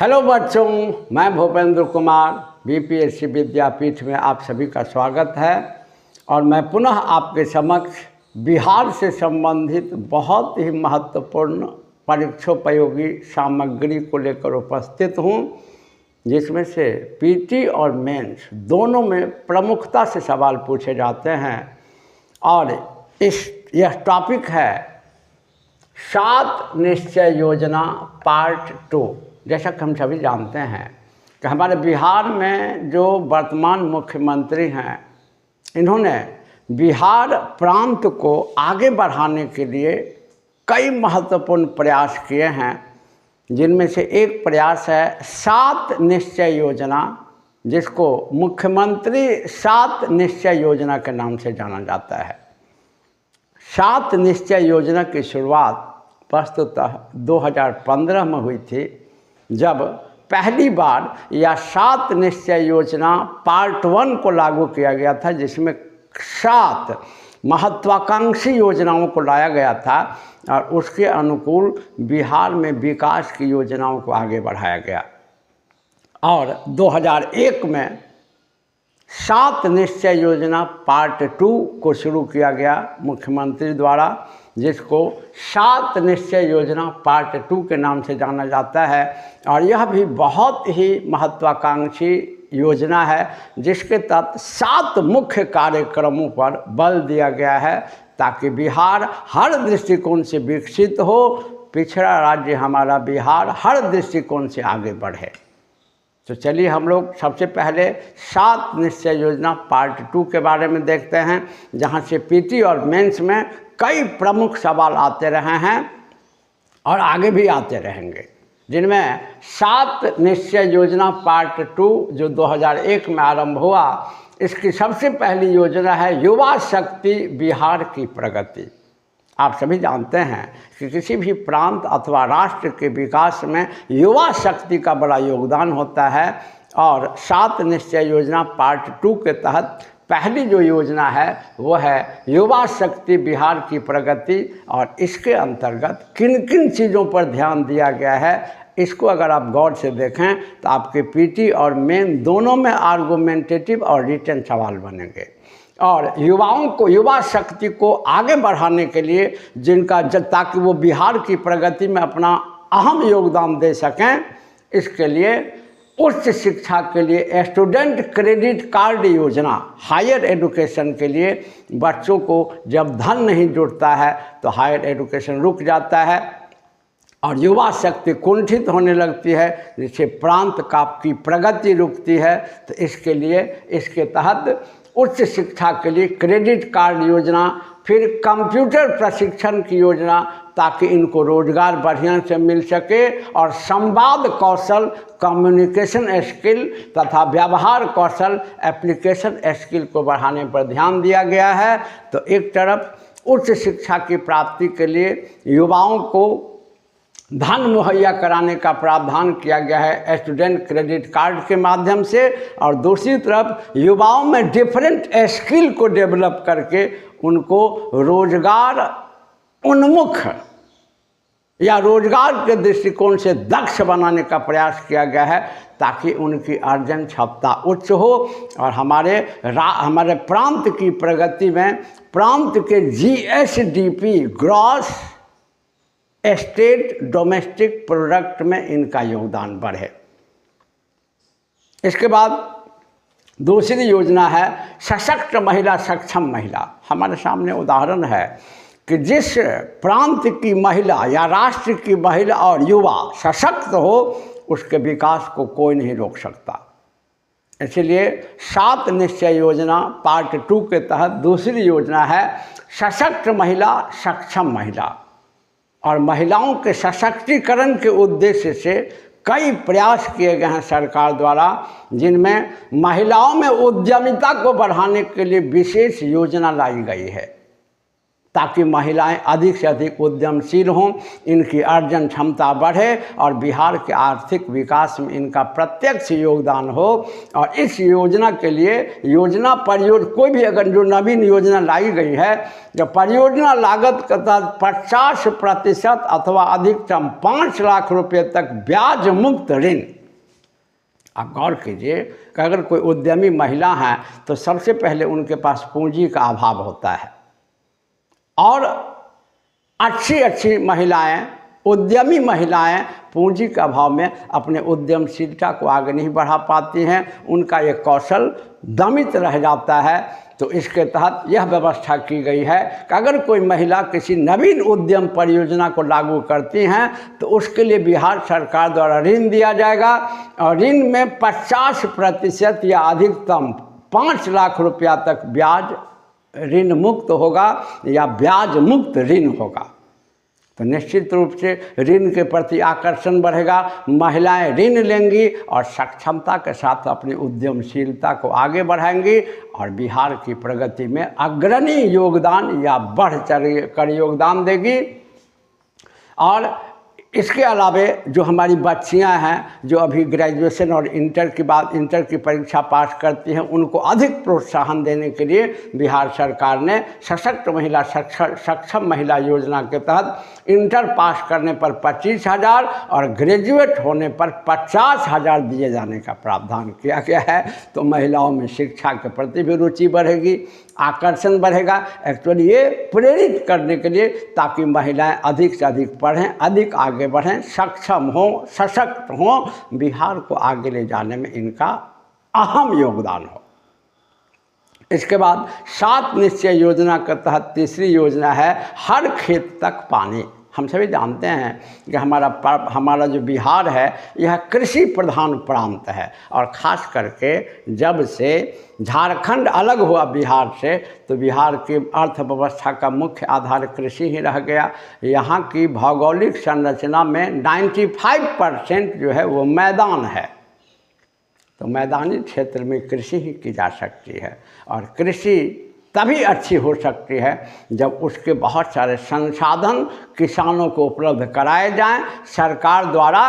Hello बच्चों, मैं Bhupendra Kumar BPSC विद्यापीठ में आप सभी का स्वागत है। और मैं पुनः आपके समक्ष बिहार से संबंधित बहुत ही महत्वपूर्ण परीक्षोपयोगी सामग्री को लेकर उपस्थित हूँ, जिसमें से पीटी और मेंस दोनों में प्रमुखता से सवाल पूछे जाते हैं। और यह टॉपिक है 7 निश्चय योजना पार्ट 2। जैसा कि हम सभी जानते हैं कि हमारे बिहार में जो वर्तमान मुख्यमंत्री हैं, इन्होंने बिहार प्रांत को आगे बढ़ाने के लिए कई महत्वपूर्ण प्रयास किए हैं, जिनमें से एक प्रयास है 7 निश्चय योजना, जिसको मुख्यमंत्री 7 निश्चय योजना के नाम से जाना जाता है। 7 निश्चय योजना की शुरुआत वस्तुतः 2015 में हुई थी, जब पहली बार यह 7 निश्चय योजना पार्ट 1 को लागू किया गया था, जिसमें 7 महत्वाकांक्षी योजनाओं को लाया गया था और उसके अनुकूल बिहार में विकास की योजनाओं को आगे बढ़ाया गया। और 2001 में 7 निश्चय योजना पार्ट 2 को शुरू किया गया मुख्यमंत्री द्वारा, जिसको 7 निश्चय योजना पार्ट 2 के नाम से जाना जाता है। और यह भी बहुत ही महत्वाकांक्षी योजना है, जिसके तहत 7 मुख्य कार्यक्रमों पर बल दिया गया है, ताकि बिहार हर दृष्टिकोण से विकसित हो, पिछड़ा राज्य हमारा बिहार हर दृष्टिकोण से आगे बढ़े। तो चलिए हम लोग सबसे पहले 7 निश्चय योजना पार्ट 2 के बारे में देखते हैं, जहां से पीटी और मेंस में कई प्रमुख सवाल आते रहे हैं और आगे भी आते रहेंगे। जिनमें 7 निश्चय योजना पार्ट 2 जो 2001 में आरंभ हुआ, इसकी सबसे पहली योजना है युवा शक्ति बिहार की प्रगति। आप सभी जानते हैं कि किसी भी प्रांत अथवा राष्ट्र के विकास में युवा शक्ति का बड़ा योगदान होता है। और 7 निश्चय योजना पार्ट 2 के तहत पहली जो योजना है वो है युवा शक्ति बिहार की प्रगति। और इसके अंतर्गत किन किन चीज़ों पर ध्यान दिया गया है, इसको अगर आप गौर से देखें तो आपके पीटी और मेन दोनों में आर्गुमेंटेटिव और रिटन सवाल बनेंगे। और युवाओं को, युवा शक्ति को आगे बढ़ाने के लिए ताकि वो बिहार की प्रगति में अपना अहम योगदान दे सकें, इसके लिए उच्च शिक्षा के लिए स्टूडेंट क्रेडिट कार्ड योजना, हायर एजुकेशन के लिए बच्चों को जब धन नहीं जुड़ता है तो हायर एजुकेशन रुक जाता है और युवा शक्ति कुंठित होने लगती है, जिससे प्रांत की प्रगति रुकती है। तो इसके लिए इसके तहत उच्च शिक्षा के लिए क्रेडिट कार्ड योजना, फिर कंप्यूटर प्रशिक्षण की योजना, ताकि इनको रोजगार बढ़िया से मिल सके, और संवाद कौशल, कम्युनिकेशन स्किल तथा व्यवहार कौशल, एप्लीकेशन स्किल को बढ़ाने पर ध्यान दिया गया है। तो एक तरफ उच्च शिक्षा की प्राप्ति के लिए युवाओं को धन मुहैया कराने का प्रावधान किया गया है स्टूडेंट क्रेडिट कार्ड के माध्यम से, और दूसरी तरफ युवाओं में डिफरेंट स्किल को डेवलप करके उनको रोजगार उन्मुख या रोजगार के दृष्टिकोण से दक्ष बनाने का प्रयास किया गया है, ताकि उनकी अर्जन क्षमता उच्च हो और हमारे प्रांत की प्रगति में प्रांत के GSDP, gross state domestic product में इनका योगदान बढ़े। इसके बाद दूसरी योजना है सशक्त महिला, सक्षम महिला। हमारे सामने उदाहरण है कि जिस प्रांत की महिला या राष्ट्र की महिला और युवा सशक्त हो, उसके विकास को कोई नहीं रोक सकता। इसलिए 7 निश्चय योजना पार्ट 2 के तहत दूसरी योजना है सशक्त महिला, सक्षम महिला। और महिलाओं के सशक्तिकरण के उद्देश्य से कई प्रयास किए गए हैं सरकार द्वारा, जिनमें महिलाओं में उद्यमिता को बढ़ाने के लिए विशेष योजना लाई गई है। ताकि महिलाएं अधिक से अधिक उद्यमशील हों, इनकी अर्जन क्षमता बढ़े और बिहार के आर्थिक विकास में इनका प्रत्यक्ष योगदान हो। और इस योजना के लिए कोई भी अगर जो नवीन योजना लाई गई है, जब परियोजना लागत का 50% अथवा अधिकतम 5 लाख रुपये तक ब्याज मुक्त ऋण। आप गौर कीजिए कि अगर कोई उद्यमी महिला है तो सबसे पहले उनके पास पूंजी का अभाव होता है, और अच्छी महिलाएं, उद्यमी महिलाएं पूंजी के अभाव में अपने उद्यमशीलता को आगे नहीं बढ़ा पाती हैं, उनका ये कौशल दमित रह जाता है। तो इसके तहत यह व्यवस्था की गई है कि अगर कोई महिला किसी नवीन उद्यम परियोजना को लागू करती हैं तो उसके लिए बिहार सरकार द्वारा ऋण दिया जाएगा, और ऋण में 50% या अधिकतम 5 लाख रुपया तक ब्याज ऋण मुक्त होगा या ब्याज मुक्त ऋण होगा। तो निश्चित रूप से ऋण के प्रति आकर्षण बढ़ेगा, महिलाएं ऋण लेंगी और सक्षमता के साथ अपनी उद्यमशीलता को आगे बढ़ाएंगी और बिहार की प्रगति में अग्रणी योगदान या बढ़ चढ़ कर योगदान देगी। और इसके अलावे जो हमारी बच्चियां हैं जो अभी ग्रेजुएशन और इंटर की परीक्षा पास करती हैं, उनको अधिक प्रोत्साहन देने के लिए बिहार सरकार ने सशक्त महिला सक्षम महिला योजना के तहत इंटर पास करने पर 25,000 और ग्रेजुएट होने पर 50,000 दिए जाने का प्रावधान किया गया है। तो महिलाओं में शिक्षा के प्रति भी रुचि बढ़ेगी, आकर्षण बढ़ेगा। एक्चुअली ये प्रेरित करने के लिए ताकि महिलाएं अधिक से अधिक पढ़ें, अधिक आगे बढ़ें, सक्षम हों, सशक्त हों, बिहार को आगे ले जाने में इनका अहम योगदान हो। इसके बाद 7 निश्चय योजना के तहत तीसरी योजना है हर खेत तक पानी। हम सभी जानते हैं कि हमारा जो बिहार है यह कृषि प्रधान प्रांत है, और ख़ास करके जब से झारखंड अलग हुआ बिहार से तो बिहार की अर्थव्यवस्था का मुख्य आधार कृषि ही रह गया। यहाँ की भौगोलिक संरचना में 95% जो है वो मैदान है, तो मैदानी क्षेत्र में कृषि ही की जा सकती है, और कृषि तभी अच्छी हो सकती है जब उसके बहुत सारे संसाधन किसानों को उपलब्ध कराए जाएं। सरकार द्वारा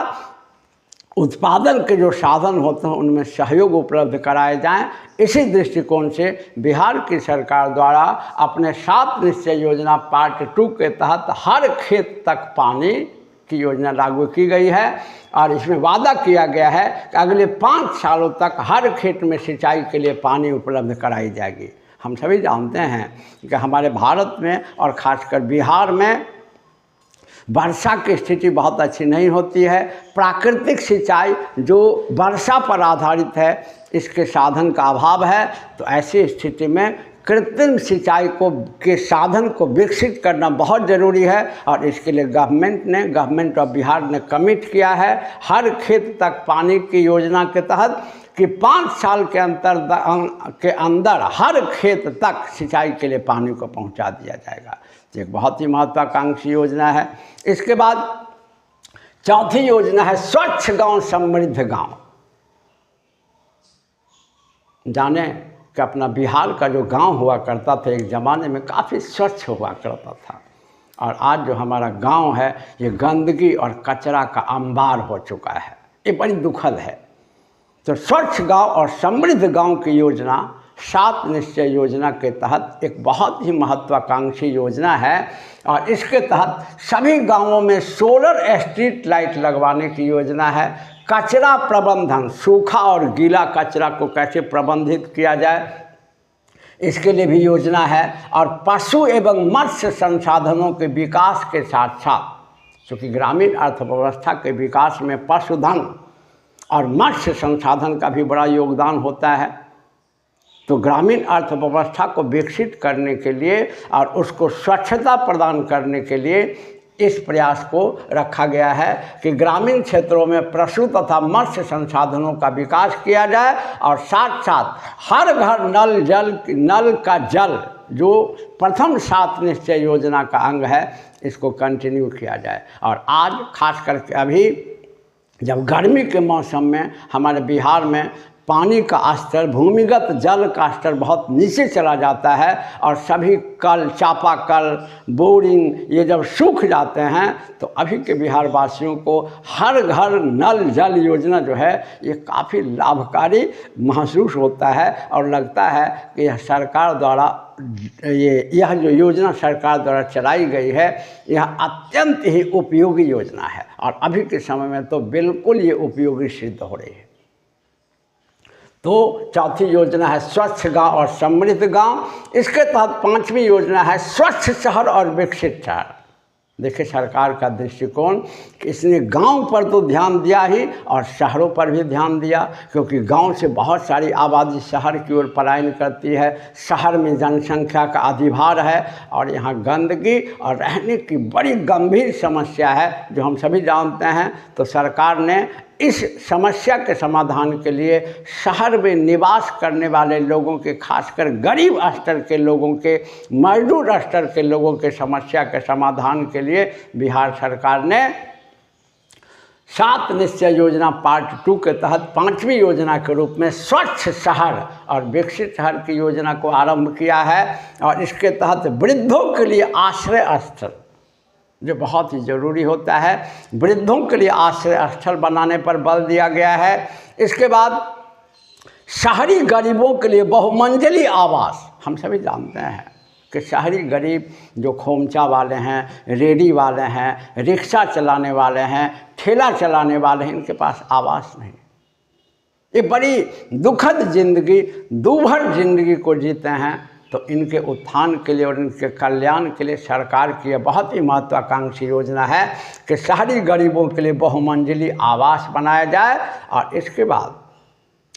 उत्पादन के जो साधन होते हैं उनमें सहयोग उपलब्ध कराए जाएं। इसी दृष्टिकोण से बिहार की सरकार द्वारा अपने 7 निश्चय योजना पार्ट 2 के तहत हर खेत तक पानी की योजना लागू की गई है, और इसमें वादा किया गया है कि अगले 5 सालों तक हर खेत में सिंचाई के लिए पानी उपलब्ध कराई जाएगी। हम सभी जानते हैं कि हमारे भारत में और ख़ासकर बिहार में वर्षा की स्थिति बहुत अच्छी नहीं होती है। प्राकृतिक सिंचाई जो वर्षा पर आधारित है इसके साधन का अभाव है, तो ऐसी स्थिति में कृत्रिम सिंचाई के साधन को विकसित करना बहुत ज़रूरी है, और इसके लिए गवर्नमेंट ऑफ बिहार ने कमिट किया है हर खेत तक पानी की योजना के तहत कि 5 साल के अंदर हर खेत तक सिंचाई के लिए पानी को पहुंचा दिया जाएगा। एक बहुत ही महत्वाकांक्षी योजना है। इसके बाद चौथी योजना है स्वच्छ गांव समृद्ध गांव। जाने कि अपना बिहार का जो गांव हुआ करता था एक ज़माने में काफ़ी स्वच्छ हुआ करता था, और आज जो हमारा गांव है ये गंदगी और कचरा का अंबार हो चुका है। ये बड़ी दुखद है। तो स्वच्छ गांव और समृद्ध गांव की योजना 7 निश्चय योजना के तहत एक बहुत ही महत्वाकांक्षी योजना है, और इसके तहत सभी गांवों में सोलर स्ट्रीट लाइट लगवाने की योजना है। कचरा प्रबंधन, सूखा और गीला कचरा को कैसे प्रबंधित किया जाए इसके लिए भी योजना है, और पशु एवं मत्स्य संसाधनों के विकास के साथ साथ, क्योंकि ग्रामीण अर्थव्यवस्था के विकास में पशुधन और मत्स्य संसाधन का भी बड़ा योगदान होता है, तो ग्रामीण अर्थव्यवस्था को विकसित करने के लिए और उसको स्वच्छता प्रदान करने के लिए इस प्रयास को रखा गया है कि ग्रामीण क्षेत्रों में पशु तथा मत्स्य संसाधनों का विकास किया जाए, और साथ साथ हर घर नल का जल जो प्रथम 7 निश्चय योजना का अंग है इसको कंटिन्यू किया जाए। और आज खास करके अभी जब गर्मी के मौसम में हमारे बिहार में पानी का स्तर, भूमिगत जल का स्तर बहुत नीचे चला जाता है और सभी कल, चापाकल, बोरिंग ये जब सूख जाते हैं तो अभी के बिहार वासियों को हर घर नल जल योजना जो है ये काफ़ी लाभकारी महसूस होता है और लगता है कि यह सरकार द्वारा यह जो योजना सरकार द्वारा चलाई गई है यह अत्यंत ही उपयोगी योजना है और अभी के समय में तो बिल्कुल ये उपयोगी सिद्ध हो रही है। तो चौथी योजना है स्वच्छ गांव और समृद्ध गांव। इसके तहत पांचवी योजना है स्वच्छ शहर और विकसित शहर। देखिए सरकार का दृष्टिकोण कि इसने गांव पर तो ध्यान दिया ही और शहरों पर भी ध्यान दिया, क्योंकि गांव से बहुत सारी आबादी शहर की ओर पलायन करती है। शहर में जनसंख्या का अधिभार है और यहाँ गंदगी और रहने की बड़ी गंभीर समस्या है जो हम सभी जानते हैं। तो सरकार ने इस समस्या के समाधान के लिए शहर में निवास करने वाले लोगों के, खासकर गरीब स्तर के लोगों के, मजदूर स्तर के लोगों के समस्या के समाधान के लिए बिहार सरकार ने 7 निश्चय योजना पार्ट 2 के तहत 5वीं योजना के रूप में स्वच्छ शहर और विकसित शहर की योजना को आरंभ किया है। और इसके तहत वृद्धों के लिए आश्रय स्थल, जो बहुत ही ज़रूरी होता है, वृद्धों के लिए आश्रय स्थल बनाने पर बल दिया गया है। इसके बाद शहरी गरीबों के लिए बहुमंजिली आवास। हम सभी जानते हैं कि शहरी गरीब जो खोमचा वाले हैं, रेडी वाले हैं, रिक्शा चलाने वाले हैं, ठेला चलाने वाले हैं, इनके पास आवास नहीं। ये बड़ी दुखद जिंदगी, दूभर जिंदगी को जीते हैं। तो इनके उत्थान के लिए और इनके कल्याण के लिए सरकार की यह बहुत ही महत्वाकांक्षी योजना है कि शहरी गरीबों के लिए बहुमंजिली आवास बनाया जाए। और इसके बाद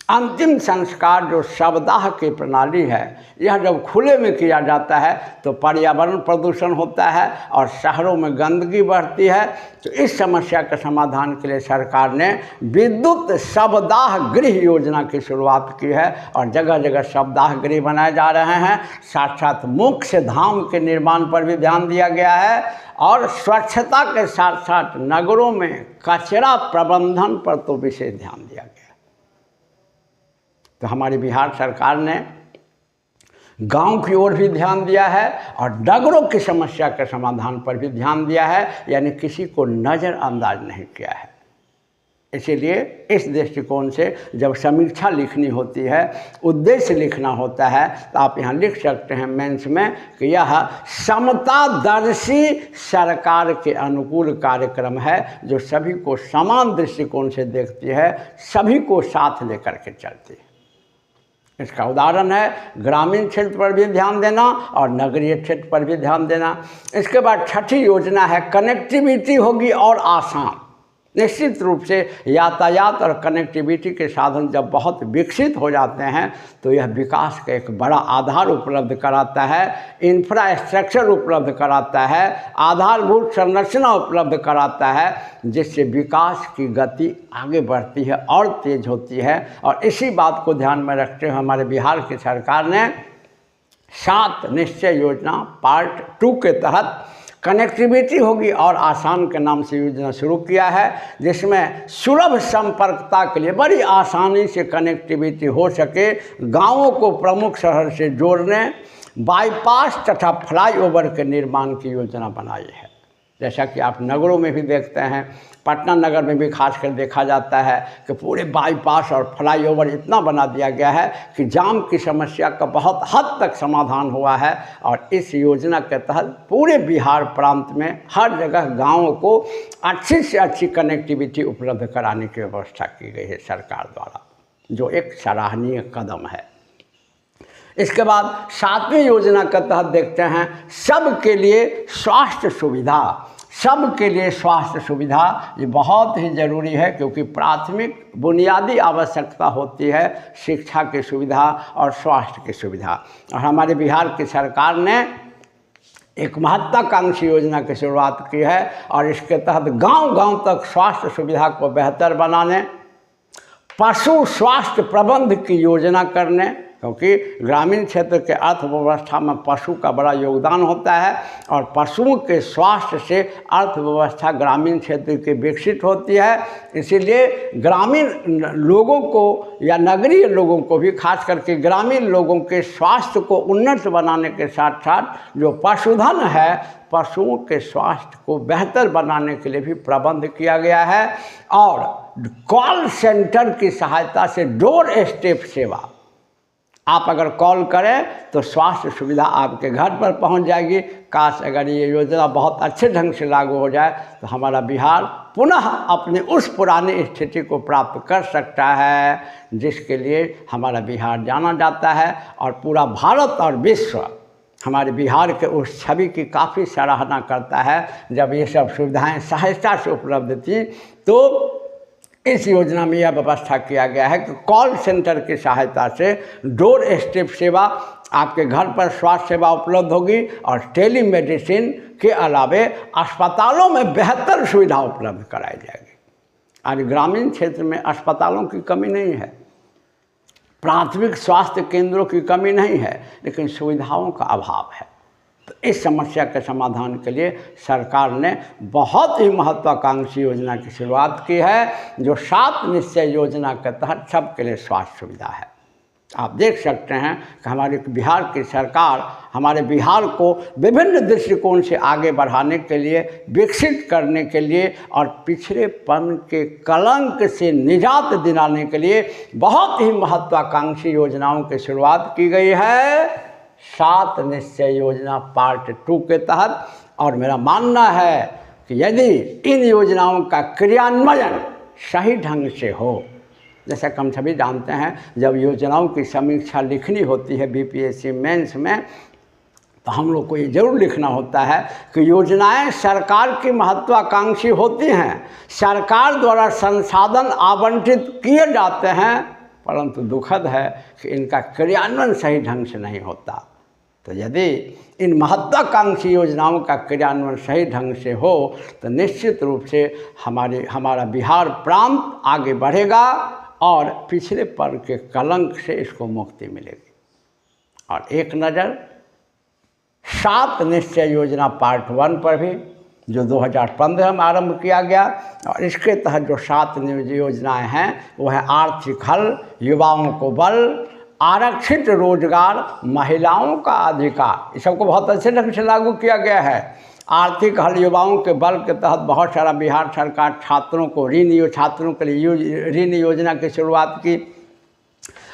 अंतिम संस्कार जो शवदाह की प्रणाली है, यह जब खुले में किया जाता है तो पर्यावरण प्रदूषण होता है और शहरों में गंदगी बढ़ती है। तो इस समस्या के समाधान के लिए सरकार ने विद्युत शवदाह गृह योजना की शुरुआत की है और जगह जगह शवदाह गृह बनाए जा रहे हैं। साथ साथ मोक्ष धाम के निर्माण पर भी ध्यान दिया गया है और स्वच्छता के साथ साथ नगरों में कचरा प्रबंधन पर तो विशेष ध्यान दिया गया। तो हमारी बिहार सरकार ने गांव की ओर भी ध्यान दिया है और नगरों की समस्या के समाधान पर भी ध्यान दिया है, यानी किसी को नज़रअंदाज नहीं किया है। इसीलिए इस दृष्टिकोण से जब समीक्षा लिखनी होती है, उद्देश्य लिखना होता है, तो आप यहाँ लिख सकते हैं मेंस में कि यह समतादर्शी सरकार के अनुकूल कार्यक्रम है जो सभी को समान दृष्टिकोण से देखती है, सभी को साथ लेकर के चलती है। इसका उदाहरण है ग्रामीण क्षेत्र पर भी ध्यान देना और नगरीय क्षेत्र पर भी ध्यान देना। इसके बाद छठी योजना है कनेक्टिविटी होगी और आसान। निश्चित रूप से यातायात और कनेक्टिविटी के साधन जब बहुत विकसित हो जाते हैं तो यह विकास का एक बड़ा आधार उपलब्ध कराता है, इंफ्रास्ट्रक्चर उपलब्ध कराता है, आधारभूत संरचना उपलब्ध कराता है, जिससे विकास की गति आगे बढ़ती है और तेज होती है। और इसी बात को ध्यान में रखते हुए हमारे बिहार की सरकार ने 7 निश्चय योजना पार्ट 2 के तहत कनेक्टिविटी होगी और आसान के नाम से योजना शुरू किया है, जिसमें सुलभ संपर्कता के लिए बड़ी आसानी से कनेक्टिविटी हो सके, गांवों को प्रमुख शहर से जोड़ने, बाईपास तथा फ्लाईओवर के निर्माण की योजना बनाई है। जैसा कि आप नगरों में भी देखते हैं, पटना नगर में भी खासकर देखा जाता है कि पूरे बाईपास और फ्लाईओवर इतना बना दिया गया है कि जाम की समस्या का बहुत हद तक समाधान हुआ है। और इस योजना के तहत पूरे बिहार प्रांत में हर जगह गाँवों को अच्छी से अच्छी कनेक्टिविटी उपलब्ध कराने की व्यवस्था की गई है सरकार द्वारा, जो एक सराहनीय कदम है। इसके बाद 7वीं योजना के तहत देखते हैं सबके लिए स्वास्थ्य सुविधा। सबके लिए स्वास्थ्य सुविधा ये बहुत ही ज़रूरी है, क्योंकि प्राथमिक बुनियादी आवश्यकता होती है शिक्षा की सुविधा और स्वास्थ्य की सुविधा। और हमारे बिहार की सरकार ने एक महत्वाकांक्षी योजना की शुरुआत की है और इसके तहत गांव-गांव तक स्वास्थ्य सुविधा को बेहतर बनाने, पशु स्वास्थ्य प्रबंध की योजना करने, क्योंकि ग्रामीण क्षेत्र के अर्थव्यवस्था में पशु का बड़ा योगदान होता है और पशुओं के स्वास्थ्य से अर्थव्यवस्था ग्रामीण क्षेत्र की विकसित होती है। इसीलिए ग्रामीण लोगों को या नगरीय लोगों को भी, खास करके ग्रामीण लोगों के स्वास्थ्य को उन्नत बनाने के साथ साथ जो पशुधन है, पशुओं के स्वास्थ्य को बेहतर बनाने के लिए भी प्रबंध किया गया है। और कॉल सेंटर की सहायता से डोर स्टेप सेवा, आप अगर कॉल करें तो स्वास्थ्य सुविधा आपके घर पर पहुंच जाएगी। काश अगर ये योजना बहुत अच्छे ढंग से लागू हो जाए तो हमारा बिहार पुनः अपने उस पुरानी स्थिति को प्राप्त कर सकता है जिसके लिए हमारा बिहार जाना जाता है। और पूरा भारत और विश्व हमारे बिहार के उस छवि की काफ़ी सराहना करता है। जब ये सब सुविधाएं सहजता से उपलब्ध थी तो इस योजना में यह व्यवस्था किया गया है कि कॉल सेंटर की सहायता से डोर स्टेप सेवा, आपके घर पर स्वास्थ्य सेवा उपलब्ध होगी और टेलीमेडिसिन के अलावे अस्पतालों में बेहतर सुविधा उपलब्ध कराई जाएगी। आज ग्रामीण क्षेत्र में अस्पतालों की कमी नहीं है, प्राथमिक स्वास्थ्य केंद्रों की कमी नहीं है, लेकिन सुविधाओं का अभाव है। तो इस समस्या के समाधान के लिए सरकार ने बहुत ही महत्वाकांक्षी योजना की शुरुआत की है, जो 7 निश्चय योजना के तहत सबके लिए स्वास्थ्य सुविधा है। आप देख सकते हैं कि हमारे बिहार की सरकार हमारे बिहार को विभिन्न दृष्टिकोण से आगे बढ़ाने के लिए, विकसित करने के लिए और पिछड़ेपन के कलंक से निजात दिलाने के लिए बहुत ही महत्वाकांक्षी योजनाओं की शुरुआत की गई है 7 निश्चय योजना पार्ट 2 के तहत। और मेरा मानना है कि यदि इन योजनाओं का क्रियान्वयन सही ढंग से हो, जैसा कि हम सभी जानते हैं जब योजनाओं की समीक्षा लिखनी होती है बीपीएससी मेंस में, तो हम लोग को ये जरूर लिखना होता है कि योजनाएं सरकार की महत्वाकांक्षी होती हैं, सरकार द्वारा संसाधन आवंटित किए जाते हैं, परंतु दुखद है कि इनका क्रियान्वयन सही ढंग से नहीं होता। तो यदि इन महत्वाकांक्षी योजनाओं का क्रियान्वयन सही ढंग से हो तो निश्चित रूप से हमारा बिहार प्रांत आगे बढ़ेगा और पिछड़ेपन के कलंक से इसको मुक्ति मिलेगी। और एक नज़र 7 निश्चय योजना पार्ट 1 पर भी, जो 2015 में आरंभ किया गया, और इसके तहत जो 7 योजनाएं हैं वो है आर्थिक हल, युवाओं को बल, आरक्षित रोजगार, महिलाओं का अधिकार। इस सबको बहुत अच्छे ढंग से लागू किया गया है। आर्थिक हल, युवाओं के बल के तहत बहुत सारा बिहार सरकार छात्रों के लिए ऋण योजना की शुरुआत की।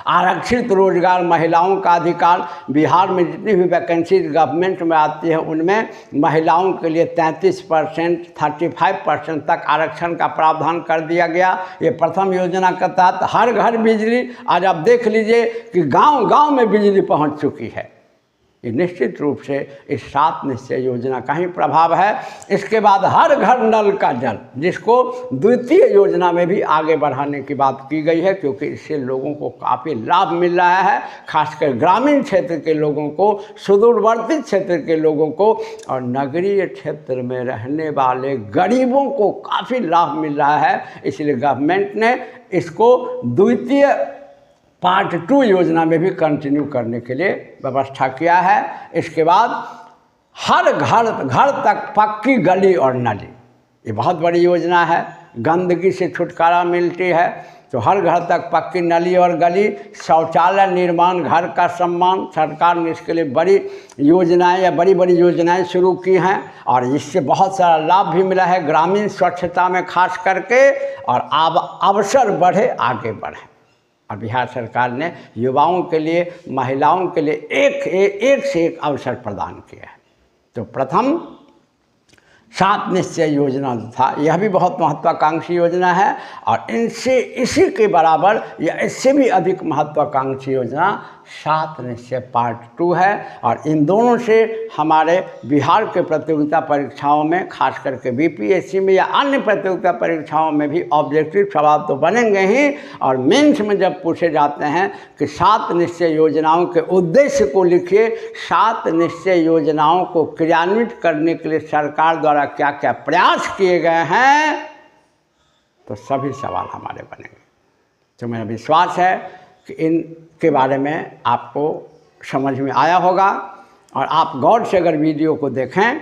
आरक्षित रोजगार, महिलाओं का अधिकार, बिहार में जितनी भी वैकेंसी गवर्नमेंट में आती है उनमें महिलाओं के लिए 33%, 35% तक आरक्षण का प्रावधान कर दिया गया। ये प्रथम योजना के तहत हर घर बिजली, आज आप देख लीजिए कि गांव-गांव में बिजली पहुंच चुकी है। ये निश्चित रूप से इस 7 निश्चय योजना का ही प्रभाव है। इसके बाद हर घर नल का जल, जिसको द्वितीय योजना में भी आगे बढ़ाने की बात की गई है, क्योंकि इससे लोगों को काफ़ी लाभ मिल रहा है, खासकर ग्रामीण क्षेत्र के लोगों को, सुदूरवर्ती क्षेत्र के लोगों को और नगरीय क्षेत्र में रहने वाले गरीबों को काफ़ी लाभ मिल रहा है। इसलिए गवर्नमेंट ने इसको द्वितीय पार्ट 2 योजना में भी कंटिन्यू करने के लिए व्यवस्था किया है। इसके बाद हर घर तक पक्की गली और नाली, ये बहुत बड़ी योजना है। गंदगी से छुटकारा मिलती है तो हर घर तक पक्की नाली और गली, शौचालय निर्माण, घर का सम्मान, सरकार ने इसके लिए बड़ी योजनाएं या बड़ी योजनाएं शुरू की हैं और इससे बहुत सारा लाभ भी मिला है ग्रामीण स्वच्छता में खास करके, और अवसर बढ़े, आगे बढ़े। और बिहार सरकार ने युवाओं के लिए, महिलाओं के लिए एक से एक अवसर प्रदान किया है। तो प्रथम 7 निश्चय योजना था, यह भी बहुत महत्वाकांक्षी योजना है। और इसी के बराबर या इससे भी अधिक महत्वाकांक्षी योजना 7 निश्चय पार्ट 2 है। और इन दोनों से हमारे बिहार के प्रतियोगिता परीक्षाओं में, खास करके बीपीएससी में या अन्य प्रतियोगिता परीक्षाओं में भी ऑब्जेक्टिव सवाल तो बनेंगे ही, और मेंस में जब पूछे जाते हैं कि 7 निश्चय योजनाओं के उद्देश्य को लिखिए, 7 निश्चय योजनाओं को क्रियान्वित करने के लिए सरकार द्वारा क्या क्या प्रयास किए गए हैं, तो सभी सवाल हमारे बनेंगे। तो मेरा विश्वास है कि इनके बारे में आपको समझ में आया होगा। और आप गौर से अगर वीडियो को देखें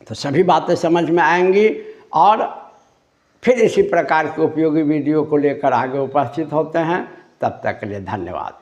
तो सभी बातें समझ में आएंगी। और फिर इसी प्रकार के उपयोगी वीडियो को लेकर आगे उपस्थित होते हैं। तब तक के लिए धन्यवाद।